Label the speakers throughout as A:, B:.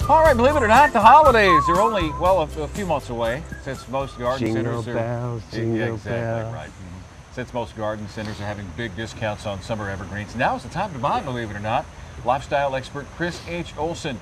A: All right, believe it or not, the holidays are only, well, a few months away since most garden centers are...
B: Jingle bells.
A: Right. Since most garden centers are having big discounts on summer evergreens. Now is the time to buy, believe it or not. Lifestyle expert Chris H. Olson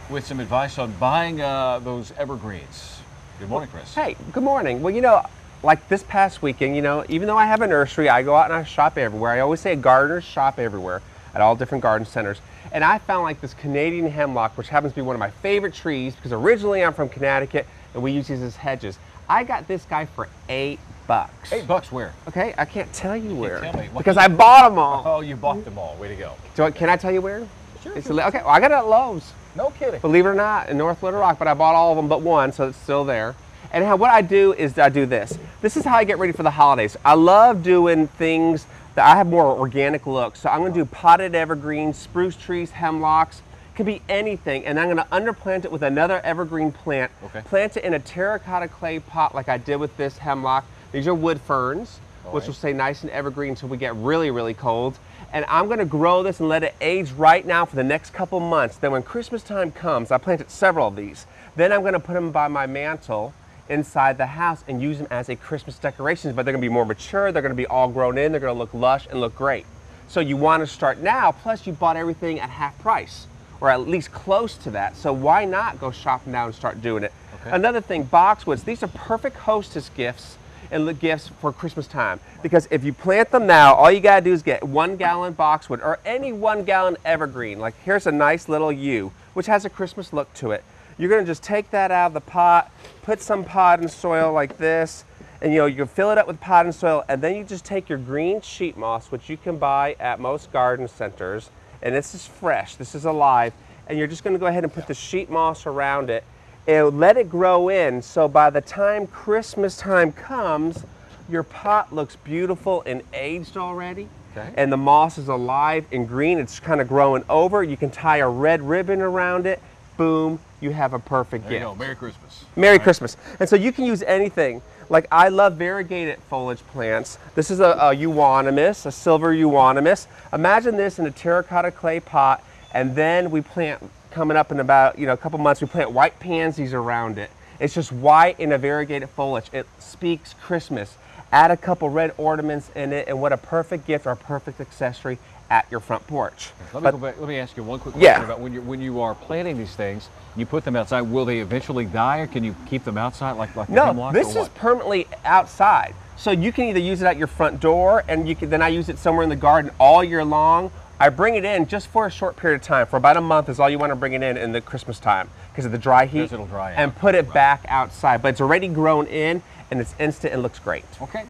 A: with some advice on buying those evergreens. Good morning, Chris.
B: Hey, good morning. Well, you know, like this past weekend, you know, even though I have a nursery, I go out and I shop everywhere. I always say gardeners shop everywhere at all different garden centers. And I found like this Canadian hemlock, which happens to be one of my favorite trees because originally I'm from Connecticut and we use these as hedges. I got this guy for $8.
A: $8 where?
B: Okay, I can't tell you where.
A: Tell me.
B: Because I bought them all.
A: Oh, you bought them all. Way to go.
B: So can I tell you where?
A: Sure.
B: Okay, well, I got it at Lowe's.
A: No kidding.
B: Believe it or not, in North Little Rock, but I bought all of them but one, so it's still there. And what I do is I do this. This is how I get ready for the holidays. I love doing things that I have more organic look. So I'm going to do potted evergreens, spruce trees, hemlocks. Could be anything, and I'm going to underplant it with another evergreen plant. Okay. Plant it in a terracotta clay pot like I did with this hemlock. These are wood ferns, which will stay nice and evergreen until we get really, really cold. And I'm going to grow this and let it age right now for the next couple months. Then when Christmas time comes, I planted several of these. Then I'm going to put them by my mantle inside the house and use them as a Christmas decorations, but they're going to be more mature, they're going to be all grown in, they're going to look lush and look great. So you want to start now, plus you bought everything at half price, or at least close to that, so why not go shopping now and start doing it? Okay. Another thing, boxwoods, these are perfect hostess gifts and gifts for Christmas time, because if you plant them now, all you got to do is get 1 gallon boxwood or any 1 gallon evergreen. Like here's a nice little yew, which has a Christmas look to it. You're going to just take that out of the pot, put some potting soil like this, and you can fill it up with potting soil, and then you just take your green sheet moss, which you can buy at most garden centers, and this is fresh, this is alive, and you're just going to go ahead and put the sheet moss around it and let it grow in, so by the time Christmas time comes, your pot looks beautiful and aged already. Okay. And the moss is alive and green, it's kind of growing over. You can tie a red ribbon around it. Boom, you have a perfect gift.
A: There you go. Merry Christmas.
B: Merry Christmas. And so you can use anything. Like I love variegated foliage plants. This is a euonymus, a silver euonymus. Imagine this in a terracotta clay pot, and then we plant, coming up in about a couple months, we plant white pansies around it. It's just white in a variegated foliage. It speaks Christmas. Add a couple red ornaments in it, and what a perfect gift or a perfect accessory at your front porch.
A: Let me ask you one quick question about when you are planting these things, you put them outside, will they eventually die, or can you keep them outside like the hemlock?
B: No, this is permanently outside. So you can either use it at your front door, and then I use it somewhere in the garden all year long. I bring it in just for a short period of time. For about a month is all you want to bring it in the Christmas time because of the dry heat.
A: It'll dry out.
B: And put it back outside. But it's already grown in, and it's instant and looks great.
A: Okay.